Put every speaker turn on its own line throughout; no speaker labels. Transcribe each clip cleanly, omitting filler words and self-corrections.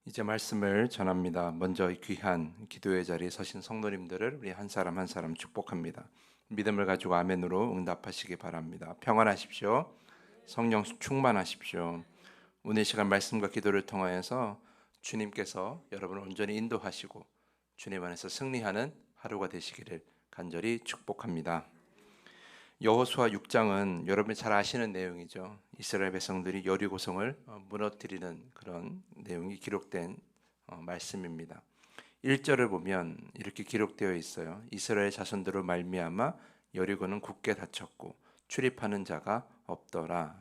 이제 말씀을 전합니다. 먼저 이 귀한 기도의 자리에 서신 성도님들을 우리 한 사람 한 사람 축복합니다. 믿음을 가지고 아멘으로 응답하시기 바랍니다. 평안하십시오. 성령 충만하십시오. 오늘 시간 말씀과 기도를 통하여서 주님께서 여러분을 온전히 인도하시고 주님 안에서 승리하는 하루가 되시기를 간절히 축복합니다. 여호수아 6장은 여러분이 잘 아시는 내용이죠. 이스라엘 백성들이 여리고성을 무너뜨리는 그런 내용이 기록된 말씀입니다. 1절을 보면 이렇게 기록되어 있어요. 이스라엘 자손들로 말미암아 여리고는 굳게 닫혔고 출입하는 자가 없더라.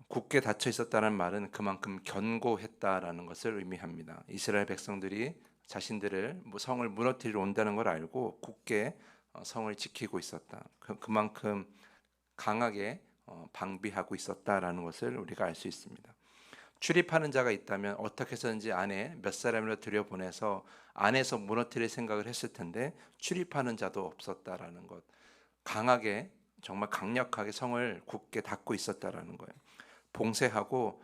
굳게 닫혀 있었다는 말은 그만큼 견고했다라는 것을 의미합니다. 이스라엘 백성들이 자신들을 성을 무너뜨리러 온다는 걸 알고 굳게 성을 지키고 있었다. 그만큼 강하게 방비하고 있었다라는 것을 우리가 알 수 있습니다. 출입하는 자가 있다면 어떻게 해서든지 안에 몇 사람이라 들여보내서 안에서 무너뜨릴 생각을 했을 텐데 출입하는 자도 없었다라는 것. 강하게 정말 강력하게 성을 굳게 닫고 있었다라는 거예요. 봉쇄하고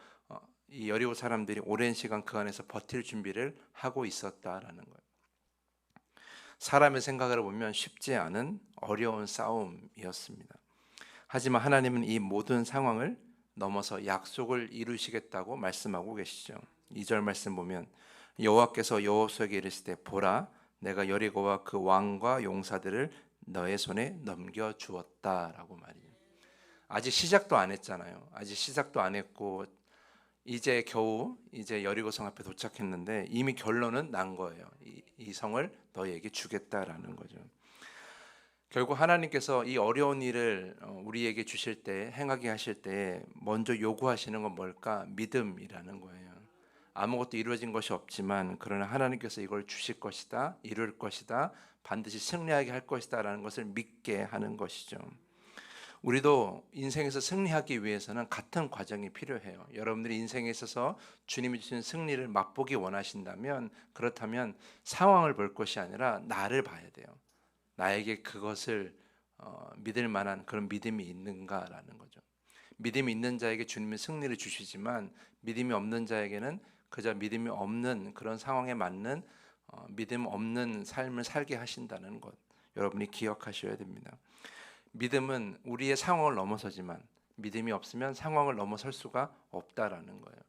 이 여리고 사람들이 오랜 시간 그 안에서 버틸 준비를 하고 있었다라는 거예요. 사람의 생각으로 보면 쉽지 않은 어려운 싸움이었습니다. 하지만 하나님은 이 모든 상황을 넘어서 약속을 이루시겠다고 말씀하고 계시죠. 2절 말씀 보면 여호와께서 여호수아에게 이르시되 보라 내가 여리고와 그 왕과 용사들을 너의 손에 넘겨 주었다라고 말이에요. 아직 시작도 안 했잖아요. 아직 시작도 안 했고 이제 겨우 이제 여리고성 앞에 도착했는데 이미 결론은 난 거예요. 이 성을 너희에게 주겠다라는 거죠. 결국 하나님께서 이 어려운 일을 우리에게 주실 때 행하게 하실 때 먼저 요구하시는 건 뭘까? 믿음이라는 거예요. 아무것도 이루어진 것이 없지만 그러나 하나님께서 이걸 주실 것이다, 이룰 것이다, 반드시 승리하게 할 것이다라는 것을 믿게 하는 것이죠. 우리도 인생에서 승리하기 위해서는 같은 과정이 필요해요. 여러분들이 인생에 있어서 주님이 주신 승리를 맛보기 원하신다면 그렇다면 상황을 볼 것이 아니라 나를 봐야 돼요. 나에게 그것을 믿을 만한 그런 믿음이 있는가라는 거죠. 믿음이 있는 자에게 주님이 승리를 주시지만 믿음이 없는 자에게는 그저 믿음이 없는 그런 상황에 맞는 믿음 없는 삶을 살게 하신다는 것 여러분이 기억하셔야 됩니다. 믿음은 우리의 상황을 넘어서지만 믿음이 없으면 상황을 넘어설 수가 없다라는 거예요.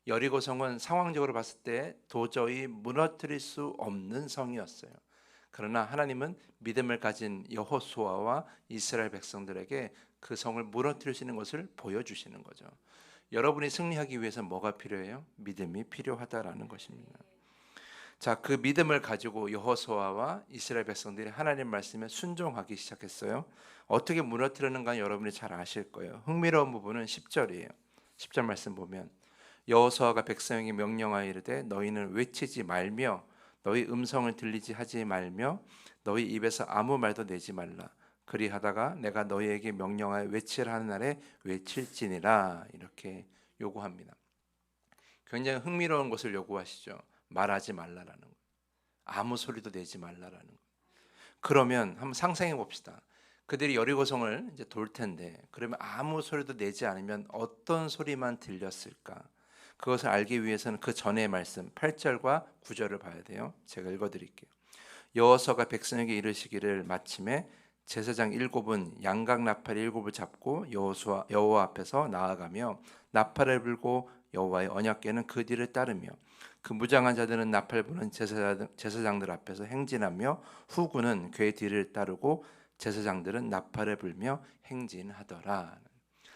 여리고성은 상황적으로 봤을 때 도저히 무너뜨릴 수 없는 성이었어요. 그러나 하나님은 믿음을 가진 여호수아와 이스라엘 백성들에게 그 성을 무너뜨릴 수 있는 것을 보여주시는 거죠. 여러분이 승리하기 위해서 뭐가 필요해요? 믿음이 필요하다라는 것입니다. 자, 그 믿음을 가지고 여호수아와 이스라엘 백성들이 하나님 말씀에 순종하기 시작했어요. 어떻게 무너뜨리는가 여러분이 잘 아실 거예요. 흥미로운 부분은 10절이에요. 10절 말씀 보면 여호수아가 백성에게 명령하여 이르되 너희는 외치지 말며 너희 음성을 들리지 하지 말며 너희 입에서 아무 말도 내지 말라. 그리하다가 내가 너희에게 명령하여 외치라 하는 날에 외칠지니라. 이렇게 요구합니다. 굉장히 흥미로운 것을 요구하시죠. 말하지 말라라는 거. 아무 소리도 내지 말라라는 거. 그러면 한번 상상해 봅시다. 그들이 여리고성을 이제 돌 텐데 그러면 아무 소리도 내지 않으면 어떤 소리만 들렸을까? 그것을 알기 위해서는 그 전의 말씀 8절과 9절을 봐야 돼요. 제가 읽어 드릴게요. 여호수아가 백성에게 이르시기를 마침에 제사장 일곱은 양각 나팔 일곱을 잡고 여호와 앞에서 나아가며 나팔을 불고 여호와의 언약궤는 그 뒤를 따르며 그 무장한 자들은 나팔 부는 제사장들 앞에서 행진하며 후군은 궤 뒤를 따르고 제사장들은 나팔을 불며 행진하더라.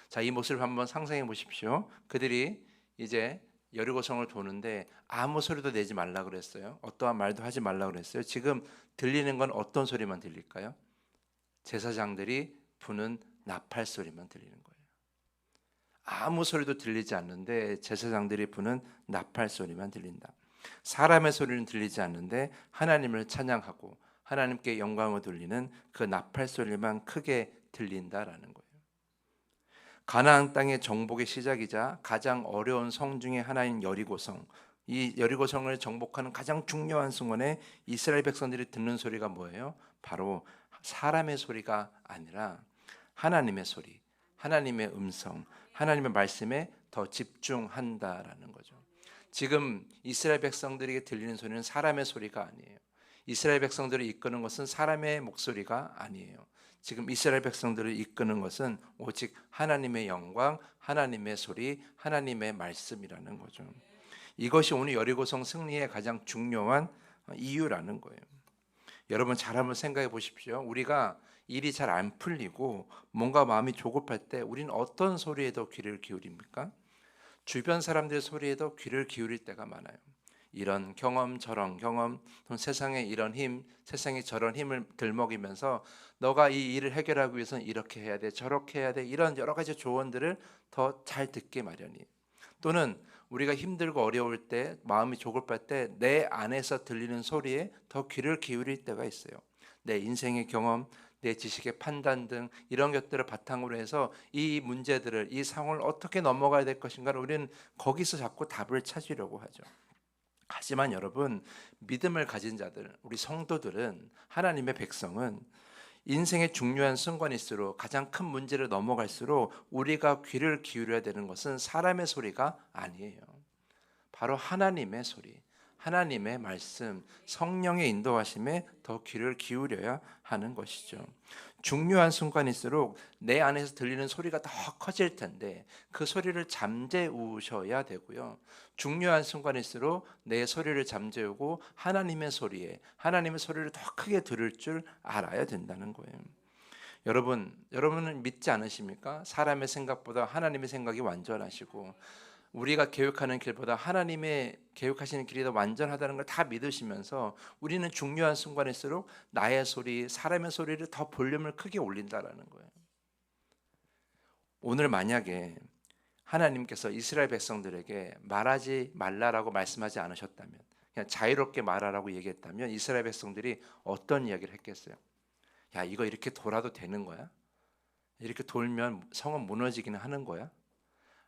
자, 이 모습을 한번 상상해 보십시오. 그들이 이제 여리고성을 도는데 아무 소리도 내지 말라 그랬어요. 어떠한 말도 하지 말라 그랬어요. 지금 들리는 건 어떤 소리만 들릴까요? 제사장들이 부는 나팔 소리만 들리는 거예요. 아무 소리도 들리지 않는데 제사장들이 부는 나팔 소리만 들린다. 사람의 소리는 들리지 않는데 하나님을 찬양하고 하나님께 영광을 돌리는 그 나팔 소리만 크게 들린다라는 거예요. 가나안 땅의 정복의 시작이자 가장 어려운 성 중에 하나인 여리고성. 이 여리고성을 정복하는 가장 중요한 순간에 이스라엘 백성들이 듣는 소리가 뭐예요? 바로 사람의 소리가 아니라 하나님의 소리, 하나님의 음성, 하나님의 말씀에 더 집중한다라는 거죠. 지금 이스라엘 백성들에게 들리는 소리는 사람의 소리가 아니에요. 이스라엘 백성들을 이끄는 것은 사람의 목소리가 아니에요. 지금 이스라엘 백성들을 이끄는 것은 오직 하나님의 영광, 하나님의 소리, 하나님의 말씀이라는 거죠. 이것이 오늘 여리고성 승리의 가장 중요한 이유라는 거예요. 여러분 잘 한번 생각해 보십시오. 우리가 일이 잘 안 풀리고 뭔가 마음이 조급할 때 우리는 어떤 소리에 더 귀를 기울입니까? 주변 사람들의 소리에도 귀를 기울일 때가 많아요. 이런 경험 저런 경험, 또 세상에 이런 힘, 세상에 저런 힘을 들먹이면서 너가 이 일을 해결하기 위해서는 이렇게 해야 돼, 저렇게 해야 돼, 이런 여러 가지 조언들을 더 잘 듣게 마련이에요. 또는 우리가 힘들고 어려울 때, 마음이 조급할 때 내 안에서 들리는 소리에 더 귀를 기울일 때가 있어요. 내 인생의 경험, 내 지식의 판단 등 이런 것들을 바탕으로 해서 이 문제들을, 이 상황을 어떻게 넘어가야 될 것인가를 우리는 거기서 자꾸 답을 찾으려고 하죠. 하지만 여러분, 믿음을 가진 자들, 우리 성도들은, 하나님의 백성은 인생의 중요한 순간일수록, 가장 큰 문제를 넘어갈수록 우리가 귀를 기울여야 되는 것은 사람의 소리가 아니에요. 바로 하나님의 소리, 하나님의 말씀, 성령의 인도하심에 더 귀를 기울여야 하는 것이죠. 중요한 순간일수록 내 안에서 들리는 소리가 더 커질 텐데 그 소리를 잠재우셔야 되고요. 중요한 순간일수록 내 소리를 잠재우고 하나님의 소리를 더 크게 들을 줄 알아야 된다는 거예요. 여러분은 믿지 않으십니까? 사람의 생각보다 하나님의 생각이 완전하시고 우리가 계획하는 길보다 하나님의 계획하시는 길이 더 완전하다는 걸 다 믿으시면서 우리는 중요한 순간일수록 나의 소리, 사람의 소리를 더 볼륨을 크게 올린다라는 거예요. 오늘 만약에 하나님께서 이스라엘 백성들에게 말하지 말라라고 말씀하지 않으셨다면, 그냥 자유롭게 말하라고 얘기했다면 이스라엘 백성들이 어떤 이야기를 했겠어요? 야, 이거 이렇게 돌아도 되는 거야? 이렇게 돌면 성은 무너지기는 하는 거야?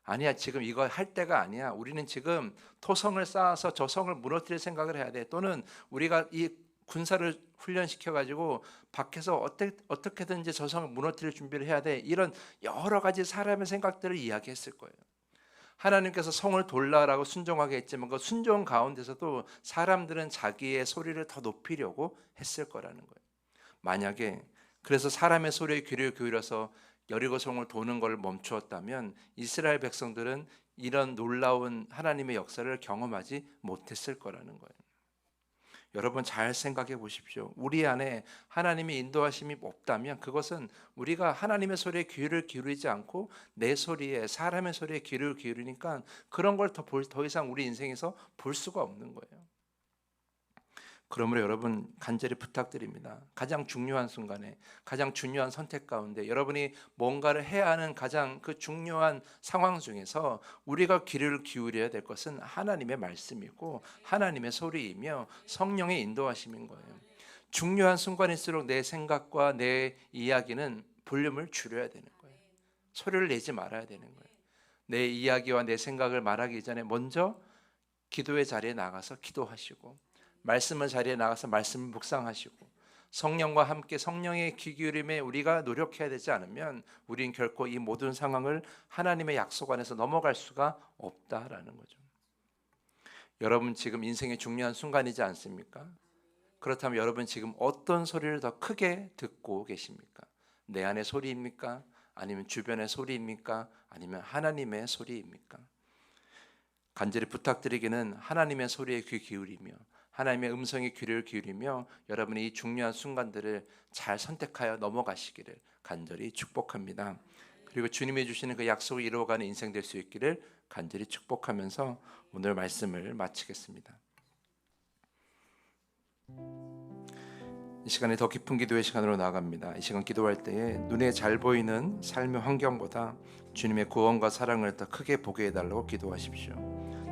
아니야, 지금 이거 할 때가 아니야. 우리는 지금 토성을 쌓아서 저 성을 무너뜨릴 생각을 해야 돼. 또는 우리가 이 군사를 훈련시켜가지고 밖에서 어떻게든지 저 성을 무너뜨릴 준비를 해야 돼. 이런 여러 가지 사람의 생각들을 이야기했을 거예요. 하나님께서 성을 돌라라고 순종하게 했지만 그 순종 가운데서도 사람들은 자기의 소리를 더 높이려고 했을 거라는 거예요. 만약에 그래서 사람의 소리에 귀를 기울여서 여리고성을 도는 걸 멈추었다면 이스라엘 백성들은 이런 놀라운 하나님의 역사를 경험하지 못했을 거라는 거예요. 여러분 잘 생각해 보십시오. 우리 안에 하나님의 인도하심이 없다면 그것은 우리가 하나님의 소리에 귀를 기울이지 않고 내 소리에, 사람의 소리에 귀를 기울이니까 그런 걸 더 이상 우리 인생에서 볼 수가 없는 거예요. 그러므로 여러분 간절히 부탁드립니다. 가장 중요한 순간에, 가장 중요한 선택 가운데 여러분이 뭔가를 해야 하는 가장 그 중요한 상황 중에서 우리가 귀를 기울여야 될 것은 하나님의 말씀이고 하나님의 소리이며 성령의 인도하심인 거예요. 중요한 순간일수록 내 생각과 내 이야기는 볼륨을 줄여야 되는 거예요. 소리를 내지 말아야 되는 거예요. 내 이야기와 내 생각을 말하기 전에 먼저 기도의 자리에 나가서 기도하시고 말씀의 자리에 나가서 말씀을 묵상하시고 성령과 함께 성령의 귀 기울임에 우리가 노력해야 되지 않으면 우리는 결코 이 모든 상황을 하나님의 약속 안에서 넘어갈 수가 없다라는 거죠. 여러분 지금 인생의 중요한 순간이지 않습니까? 그렇다면 여러분 지금 어떤 소리를 더 크게 듣고 계십니까? 내 안의 소리입니까? 아니면 주변의 소리입니까? 아니면 하나님의 소리입니까? 간절히 부탁드리기는 하나님의 소리에 귀 기울이며 하나님의 음성에 귀를 기울이며 여러분이 이 중요한 순간들을 잘 선택하여 넘어가시기를 간절히 축복합니다. 그리고 주님이 주시는 그 약속을 이루어가는 인생 될 수 있기를 간절히 축복하면서 오늘 말씀을 마치겠습니다. 이 시간에 더 깊은 기도의 시간으로 나아갑니다. 이 시간 기도할 때에 눈에 잘 보이는 삶의 환경보다 주님의 구원과 사랑을 더 크게 보게 해달라고 기도하십시오.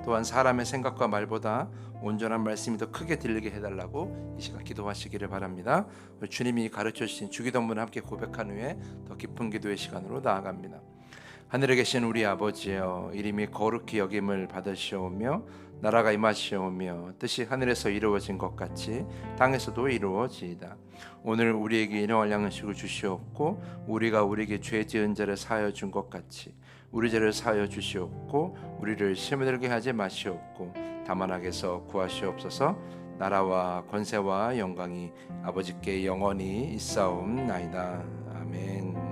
또한 사람의 생각과 말보다 온전한 말씀이 더 크게 들리게 해달라고 이 시간 기도하시기를 바랍니다. 주님이 가르쳐 주신 주기도문을 함께 고백한 후에 더 깊은 기도의 시간으로 나아갑니다. 하늘에 계신 우리 아버지여, 이름이 거룩히 여김을 받으시오며 나라가 임하시오며 뜻이 하늘에서 이루어진 것 같이 땅에서도 이루어지이다. 오늘 우리에게 일용할 양식을 주시옵고 우리가 우리에게 죄 지은 자를 사하여 준 것 같이 우리 죄를 사하여 주시옵고 우리를 시험에 들게 하지 마시옵고 다만 악에서 구하시옵소서. 나라와 권세와 영광이 아버지께 영원히 있사옵나이다. 아멘.